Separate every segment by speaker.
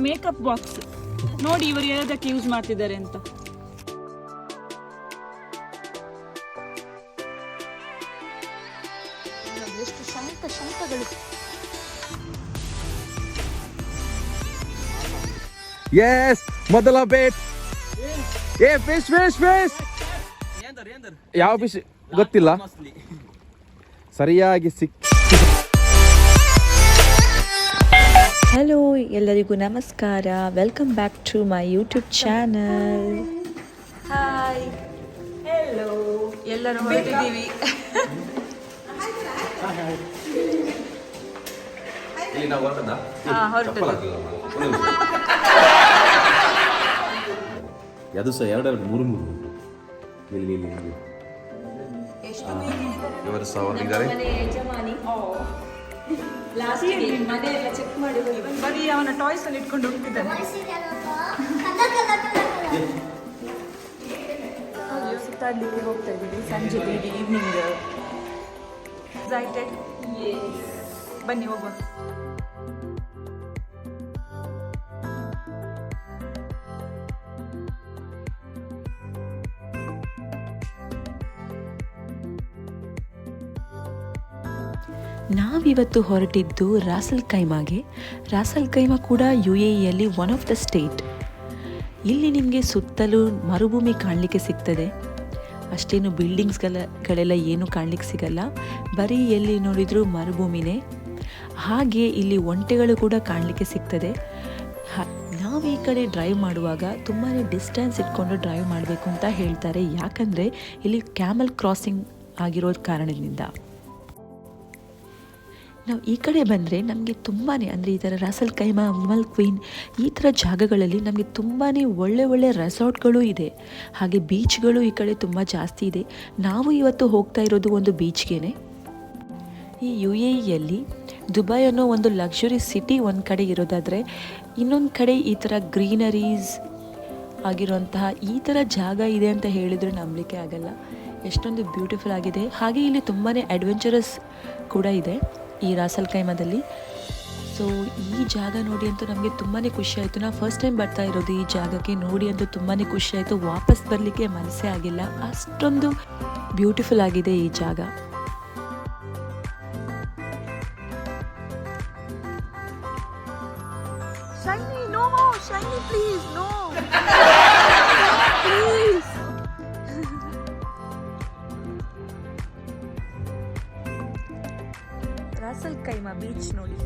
Speaker 1: Makeup box ನೋಡಿ ಇವರು ಯಾವುದಕ್ಕೆ ಯೂಸ್ ಮಾಡ್ತಿದ್ದಾರೆ ಅಂತ. ಎಷ್ಟು ಶಂಖಗಳು.
Speaker 2: ಯೆಸ್, ಮೊದಲ ಬೇಟ್. Fish fish fish. ಯಾವ ಫಿಶ್ ಗೊತ್ತಿಲ್ಲ, ಸರಿಯಾಗಿ
Speaker 3: ಹಲೋ, ಎಲ್ಲರಿಗೂ ನಮಸ್ಕಾರ. Welcome back to my YouTube channel.
Speaker 1: Hi, hello, ಎಲ್ಲರೂ ಹೊರಟಿದ್ದೀವಿ.
Speaker 2: ಅದು ಸಹ ಎರಡು ಮೂರು ಇವರು ಸಹ ಹೊರಟಿದ್ದಾರೆ.
Speaker 1: ಚೆಕ್ ಮಾಡಿ ಬರೀ ಅವನ ಟಾಯ್ಸ್ ಅಲ್ಲಿ ಇಟ್ಕೊಂಡು ಹೋಗ್ತಿದ್ದಾನೆ. ಸುತ್ತಾಡ್ಲಿಕ್ಕೆ ಹೋಗ್ತಾ ಇದ್ದೀವಿ ಸಂಜೆ ಬೇಡಿ ಈವ್ನಿಂಗ್. ಎಕ್ಸೈಟೆಡ್? ಬನ್ನಿ ಹೋಗುವ.
Speaker 3: ನಾವಿವತ್ತು ಹೊರಟಿದ್ದು ರಾಸಲ್ ಖೈಮಾಗೆ. ರಾಸಲ್ ಖೈಮಾ ಕೂಡ UAEಯಲ್ಲಿ ಒನ್ ಆಫ್ ದ ಸ್ಟೇಟ್. ಇಲ್ಲಿ ನಿಮಗೆ ಸುತ್ತಲೂ ಮರುಭೂಮಿ ಕಾಣಲಿಕ್ಕೆ ಸಿಗ್ತದೆ. ಅಷ್ಟೇನು ಬಿಲ್ಡಿಂಗ್ಸ್ಗಳೆಲ್ಲ ಏನು ಕಾಣಲಿಕ್ಕೆ ಸಿಗಲ್ಲ, ಬರೀ ಎಲ್ಲಿ ನೋಡಿದರೂ ಮರುಭೂಮಿನೇ. ಹಾಗೆ ಇಲ್ಲಿ ಒಂಟೆಗಳು ಕೂಡ ಕಾಣಲಿಕ್ಕೆ ಸಿಗ್ತದೆ. ನಾವು ಈ ಕಡೆ ಡ್ರೈವ್ ಮಾಡುವಾಗ ತುಂಬಾ ಡಿಸ್ಟೆನ್ಸ್ ಇಟ್ಕೊಂಡು ಡ್ರೈವ್ ಮಾಡಬೇಕು ಅಂತ ಹೇಳ್ತಾರೆ, ಯಾಕಂದರೆ ಇಲ್ಲಿ ಕ್ಯಾಮಲ್ ಕ್ರಾಸಿಂಗ್ ಆಗಿರೋ ಕಾರಣದಿಂದ. ನಾವು ಈ ಕಡೆ ಬಂದರೆ ನಮಗೆ ತುಂಬಾ ಅಂದರೆ ಈ ಥರ ರಾಸಲ್ ಖೈಮಾ, ವಿಮಲ್ ಕ್ವೀನ್ ಈ ಥರ ಜಾಗಗಳಲ್ಲಿ ನಮಗೆ ತುಂಬಾ ಒಳ್ಳೆ ರೆಸಾರ್ಟ್ಗಳು ಇದೆ. ಹಾಗೆ ಬೀಚ್ಗಳು ಈ ಕಡೆ ತುಂಬ ಜಾಸ್ತಿ ಇದೆ. ನಾವು ಇವತ್ತು ಹೋಗ್ತಾ ಇರೋದು ಒಂದು ಬೀಚ್ಗೆ. ಈ UAEಯಲ್ಲಿ ದುಬೈ ಅನ್ನೋ ಒಂದು ಲಕ್ಸುರಿ ಸಿಟಿ ಒಂದು ಕಡೆ ಇರೋದಾದರೆ, ಇನ್ನೊಂದು ಕಡೆ ಈ ಥರ ಗ್ರೀನರೀಸ್ ಆಗಿರುವಂತಹ ಈ ಥರ ಜಾಗ ಇದೆ ಅಂತ ಹೇಳಿದರೆ ನಂಬಲಿಕ್ಕೆ ಆಗಲ್ಲ. ಎಷ್ಟೊಂದು ಬ್ಯೂಟಿಫುಲ್ ಆಗಿದೆ. ಹಾಗೆ ಇಲ್ಲಿ ತುಂಬಾ ಅಡ್ವೆಂಚರಸ್ ಕೂಡ ಇದೆ ಈ ರಾಸಲ್ ಖೈಮಾದಲ್ಲಿ. ಸೊ ಈ ಜಾಗ ನೋಡಿ ಅಂತೂ ನಮಗೆ ತುಂಬಾ ಖುಷಿ ಆಯಿತು. ನಾವು ಫಸ್ಟ್ ಟೈಮ್ ಬರ್ತಾ ಇರೋದು ಈ ಜಾಗಕ್ಕೆ. ನೋಡಿ ಅಂತೂ ತುಂಬಾ ಖುಷಿ ಆಯಿತು. ವಾಪಸ್ ಬರಲಿಕ್ಕೆ ಮನಸ್ಸೇ ಆಗಿಲ್ಲ, ಅಷ್ಟೊಂದು ಬ್ಯೂಟಿಫುಲ್ ಆಗಿದೆ ಈ ಜಾಗ.
Speaker 1: Shiny, no, Shiny, please, no. Please. Ras Al Khaimah beach ನೋಡಿ.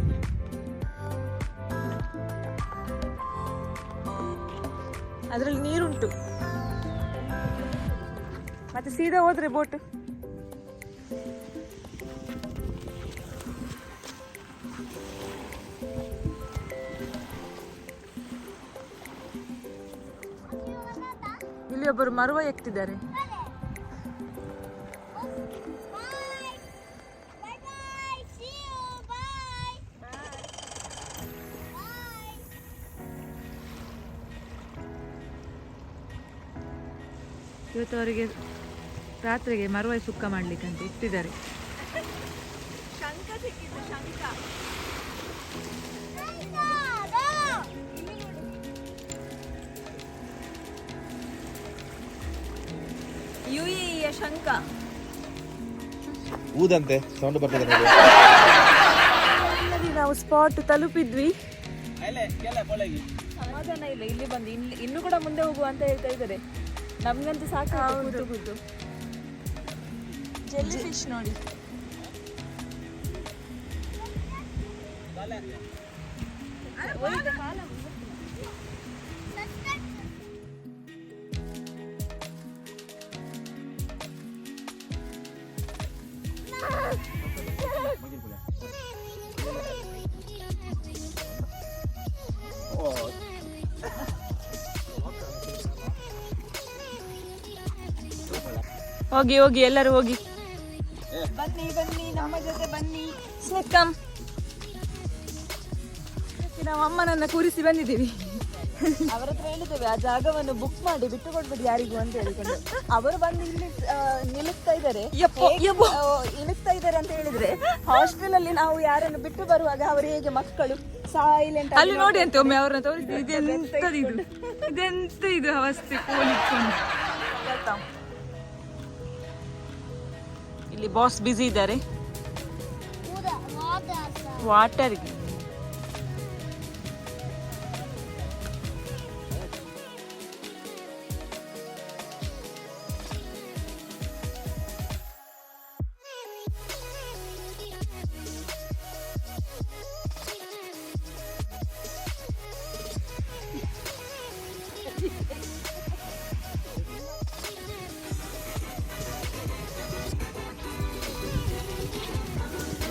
Speaker 1: ಅದರಲ್ಲಿ ನೀರುಂಟು, ಮತ್ತೆ ಸೀದಾ ಹೋದ್ರೆ ಬೋಟ್. ಇಲ್ಲಿ ಒಬ್ಬರು ಮರುವ ಎಕ್ತಿದ್ದಾರೆ. ಇವತ್ತು ಅವರಿಗೆ ರಾತ್ರಿಗೆ ಮರುವಾಯಿ ಸುಕ್ಕ ಮಾಡ್ಲಿಕ್ಕಂತ ಇಟ್ಟಿದ್ದಾರೆ. ಶಂಖ ಸಿಕ್ಕಿತ್ತು, ಶಂಖ. UAEಯ ಶಂಖ
Speaker 2: ಊದಂತೆ ಸೌಂಡ್ ಬರ್ತದೆ.
Speaker 1: ನಾವು ಸ್ಪಾಟ್ ತಲುಪಿದ್ವಿ. ಸಮಾಧಾನ ಇಲ್ಲ, ಇಲ್ಲಿ ಬಂದು ಇನ್ನು ಕೂಡ ಮುಂದೆ ಹೋಗುವ ಅಂತ ಹೇಳ್ತಾ ಇದ್ದಾರೆ. ನಮ್ಗಂತೂ ಸಾಕು. ಜೆಲ್ಲಿ ಫಿಶ್ ನೋಡಿ. ಹೋಗಿ ಹೋಗಿ ಎಲ್ಲರೂ ಹೋಗಿ ಬನ್ನಿ ಬನ್ನಿ ನಮ್ಮ ಜೊತೆ ಬನ್ನಿ. ಸ್ನಿಕ್ಕಮ್ ನಾವು ಅಮ್ಮನನ್ನ ಕೂರಿಸಿ ಬಂದಿದ್ದೀವಿ. ಅವರ ಹತ್ರ ಹೇಳಿದ್ದೇವೆ ಆ ಜಾಗವನ್ನು ಬುಕ್ ಮಾಡಿ ಬಿಟ್ಟು ಕೊಡ್ಬೇಡಿ ಯಾರಿಗೂ ಅಂತ ಹೇಳಿಕೊಂಡು ಅವರು ಬಂದು ಇಲ್ಲಿ ನಿಲ್ಲಿಸ್ತಾ ಇದ್ದಾರೆ ಇಳಿಸ್ತಾ ಇದ್ದಾರೆ ಅಂತ ಹೇಳಿದ್ರೆ ಹಾಸ್ಟೆಲ್ ಅಲ್ಲಿ ನಾವು ಯಾರನ್ನು ಬಿಟ್ಟು ಬರುವಾಗ ಅವರು ಹೇಗೆ ಮಕ್ಕಳು ಸೈಲೆಂಟ್
Speaker 4: ಅಲ್ಲಿ ನೋಡಿ ಅಂತ ಒಮ್ಮೆ ಅವ್ರನ್ನ ತೋರಿಸಿ ಇದೆಂತ ಇದು ಅವಸ್ಥೆ ಕೋಲಿಟ್ಕೊಂಡು. ಇಲ್ಲಿ ಬಾಸ್ ಬಿಸಿ ಇದ್ದಾರೆ ವಾಟರ್ಗೆ.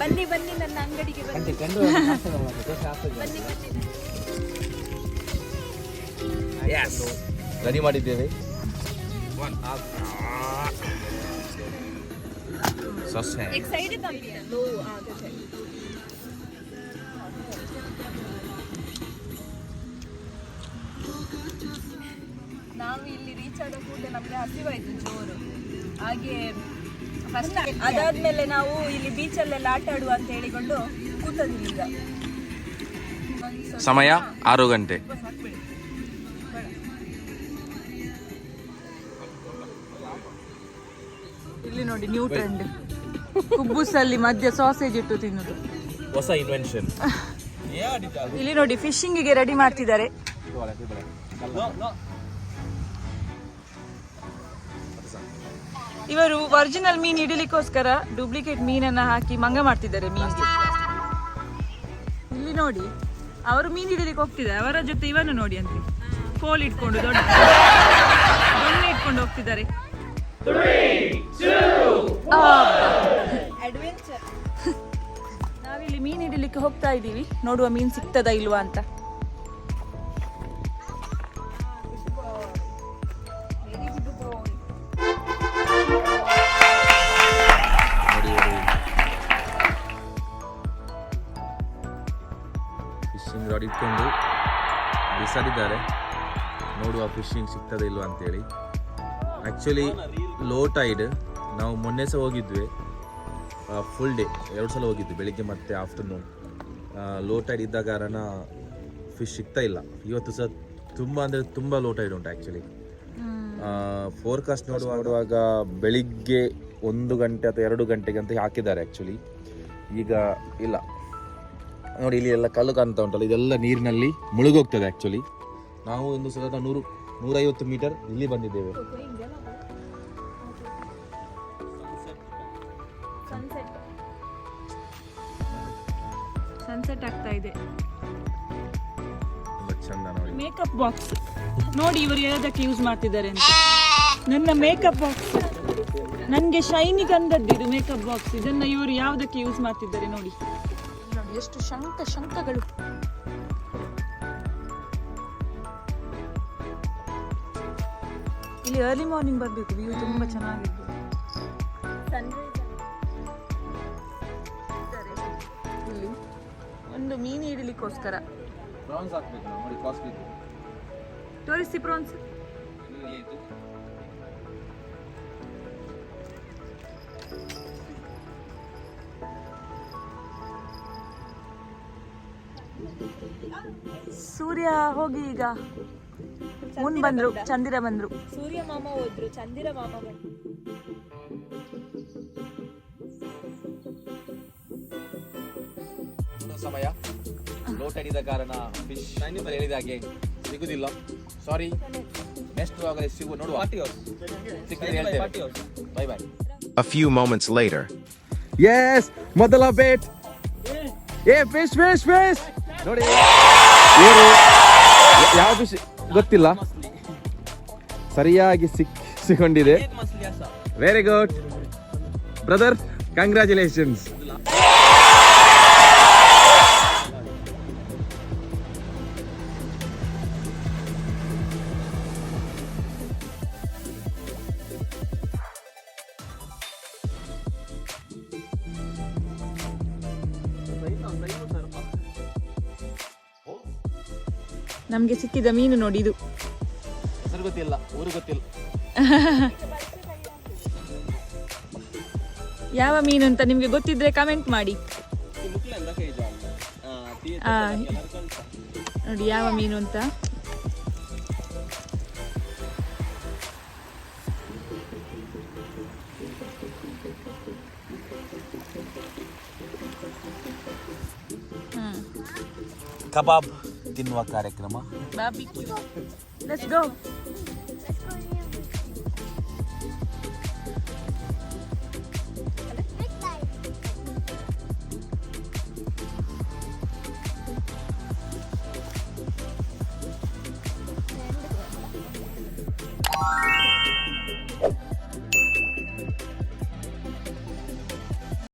Speaker 1: ಬನ್ನಿ ಬನ್ನಿ ನನ್ನ ಅಂಗಡಿಗೆ ಬನ್ನಿ ಬನ್ನಿ
Speaker 2: ರೆಡಿ ಮಾಡಿದ್ದೇವೆ. ಸೊಸೆ
Speaker 1: ಎಕ್ಸೈಟೆಡ್ ಲೋ ನಾವು ಇಲ್ಲಿ ರೀಚ್ ಆದ ಕೂಡಲೇ ನಮಗೆ ಹಸಿವಾಯ್ತು ಜೋರು. ಹಾಗೆ ಫಸ್ಟ್ ಅದಾದ್ಮೇಲೆ ನಾವು ಇಲ್ಲಿ ಬೀಚಲ್ಲೆಲ್ಲ ಆಟ ಆಡುವ ಅಂತ ಹೇಳಿಕೊಂಡು ಕೂತದಿಲ್ಲ. ಈಗ
Speaker 2: ಸಮಯ 6 ಗಂಟೆ.
Speaker 4: ಇಲ್ಲಿ ನೋಡಿ ನ್ಯೂ ಟ್ರೆಂಡ್, ಕುಬ್ಬುಸಲ್ಲಿ ಮಧ್ಯ ಸಾಸೇಜ್ ಇಟ್ಟು ತಿನ್ನುದು
Speaker 2: ಹೊಸ ಇನ್ವೆನ್ಷನ್.
Speaker 4: ಇಲ್ಲಿ ನೋಡಿ ಫಿಶಿಂಗಿಗೆ ರೆಡಿ ಮಾಡ್ತಿದ್ದಾರೆ. ಇವರು ಒರಿಜಿನಲ್ ಮೀನ್ ಹಿಡಿಲಿಕ್ಕೋಸ್ಕರ ಡೂಪ್ಲಿಕೇಟ್ ಮೀನನ್ನ ಹಾಕಿ ಮಂಗ ಮಾಡ್ತಿದ್ದಾರೆ ಮೀನಿಗೆ. ಇಲ್ಲಿ ನೋಡಿ ಅವರು ಮೀನ್ ಹಿಡಿಲಿಕ್ಕೆ ಹೋಗ್ತಿದ್ದಾರೆ, ಅವರ ಜೊತೆ ಇವನು ನೋಡಿ ಅಂತ ಕೋಲ್ ಇಟ್ಕೊಂಡು ದೊಡ್ಡ ಇಟ್ಕೊಂಡು ಹೋಗ್ತಿದ್ದಾರೆ.
Speaker 1: ಅಡ್ವೆಂಚರ್.
Speaker 4: ನಾವಿಲ್ಲಿ ಮೀನ್ ಹಿಡಿಲಿಕ್ಕೆ ಹೋಗ್ತಾ ಇದ್ದೀವಿ, ನೋಡುವ ಮೀನ್ ಸಿಗ್ತದಾ ಇಲ್ವಾ ಅಂತ.
Speaker 2: ಫಿಶಿಂಗ್ ರಾಡ್ ಇಟ್ಕೊಂಡು ಬಿಸಾಡಿದ್ದಾರೆ, ನೋಡುವ ಫಿಶಿಂಗ್ ಸಿಗ್ತದೆ ಇಲ್ವಾ ಅಂತೇಳಿ. ಆ್ಯಕ್ಚುಲಿ ಲೋ ಟೈಡ್, ನಾವು ಮೊನ್ನೆ ಸಹ ಹೋಗಿದ್ವಿ, ಫುಲ್ ಡೇ 2 ಸಲ ಹೋಗಿದ್ವಿ, ಬೆಳಿಗ್ಗೆ ಮತ್ತು ಆಫ್ಟರ್ನೂನ್. ಲೋ ಟೈಡ್ ಇದ್ದ ಕಾರಣ ಫಿಶ್ ಸಿಗ್ತಾ ಇಲ್ಲ. ಇವತ್ತು ಸಹ ತುಂಬ ಅಂದರೆ ತುಂಬ ಲೋ ಟೈಡ್ ಉಂಟು ಆ್ಯಕ್ಚುಲಿ. ಫೋರ್ಕಾಸ್ಟ್ ನೋಡುವಾಗ ಬೆಳಿಗ್ಗೆ 1 ಗಂಟೆ ಅಥವಾ 2 ಗಂಟೆಗೆ ಅಂತ ಹಾಕಿದ್ದಾರೆ ಆ್ಯಕ್ಚುಲಿ. ಈಗ ಇಲ್ಲ ನೋಡಿ, ಇಲ್ಲಿ ಎಲ್ಲ ಕಲ್ಲು ಕಾಣ್ತಾ ಉಂಟಲ್ಲ, ಇದೆಲ್ಲ ನೀರಿನಲ್ಲಿ ಮುಳುಗೋಗ್ತದೆ ಆ್ಯಕ್ಚುಲಿ. ನಾವು ಒಂದು ಸಲ 150 ಮೀಟರ್ ಇಲ್ಲಿ ಬಂದಿದ್ದೇವೆ.
Speaker 4: ಸನ್ಸೆಟ್ ಆಗ್ತಾ ಇದೆ.
Speaker 2: ತುಂಬ ಚಂದ ನೋಡಿ.
Speaker 4: ಮೇಕಪ್ ಬಾಕ್ಸ್ ನೋಡಿ ಇವರು ಯಾವುದಕ್ಕೆ ಯೂಸ್ ಮಾಡ್ತಿದ್ದಾರೆ ಅಂತ. ನನ್ನ ಮೇಕಪ್ ಬಾಕ್ಸ್, ನನಗೆ ಶೈನಿ ಗಂಧದ್ದು ಇದು ಮೇಕಪ್ ಬಾಕ್ಸ್. ಇದನ್ನ ಇವರು ಯಾವುದಕ್ಕೆ ಯೂಸ್ ಮಾಡ್ತಿದ್ದಾರೆ ನೋಡಿ. ನೋಡಿ ಎಷ್ಟು ಶಂಖಗಳು. ಇಲ್ಲಿ ಅರ್ಲಿ ಮಾರ್ನಿಂಗ್ ಬರಬೇಕು, ವ್ಯೂ ತುಂಬಾ ಚೆನ್ನಾಗಿತ್ತು. ಇಲ್ಲಿ ಒಂದು ಮೀನು ಹಿಡಿಲಿಕ್ಕೋಸ್ಕರ ತೋರಿಸಿ ಪ್ರಾನ್ಸ್. ಸೂರ್ಯ ಹೋಗಿ ಈಗ ಮುನ್ ಬಂದ್ರು, ಚಂದಿರ ಬಂದ್ರು.
Speaker 1: ಸೂರ್ಯ ಮಾಮ ಹೋದ್ರು, ಚಂದಿರ ಮಾಮ ಬಂದ್ರು.
Speaker 2: ಸಮಯ ಲೋ ಟೈಡ್ ಇದ್ದ ಕಾರಣ ಫಿಶ್ ಹೇಳಿದ ಹಾಗೆ ಸಿಗುದಿಲ್ಲ. ಸಾರಿ, ನೆಕ್ಸ್ಟ್ ಆಗಲೇ ಸಿಗುವ ನೋಡುವ. Bye bye.
Speaker 5: A few moments later.
Speaker 2: Yes, ಮೊದಲ ಬೇಟ್. ಫಿಶ್ ಫಿಶ್ ಫಿಶ್ ನೋಡಿ, ಯಾವ ಫಿಶ್ ಗೊತ್ತಿಲ್ಲ, ಸರಿಯಾಗಿ ಸಿಕ್ಕೊಂಡಿದೆ. Very good brother, congratulations.
Speaker 4: ನಮ್ಗೆ ಸಿಕ್ಕಿದ ಮೀನು ನೋಡಿ ಇದು.
Speaker 2: ಗೊತ್ತಿಲ್ಲ, ಊರು ಗೊತ್ತಿಲ್ಲ.
Speaker 4: ಯಾವ ಮೀನು ಅಂತ ನಿಮ್ಗೆ ಗೊತ್ತಿದ್ರೆ ಕಮೆಂಟ್ ಮಾಡಿ. ನೋಡಿ ಯಾವ ಮೀನು ಅಂತ.
Speaker 2: ಕಬಾಬ್ ತಿನ್ನುವ ಕಾರ್ಯಕ್ರಮ.
Speaker 4: Barbecue. Let's go.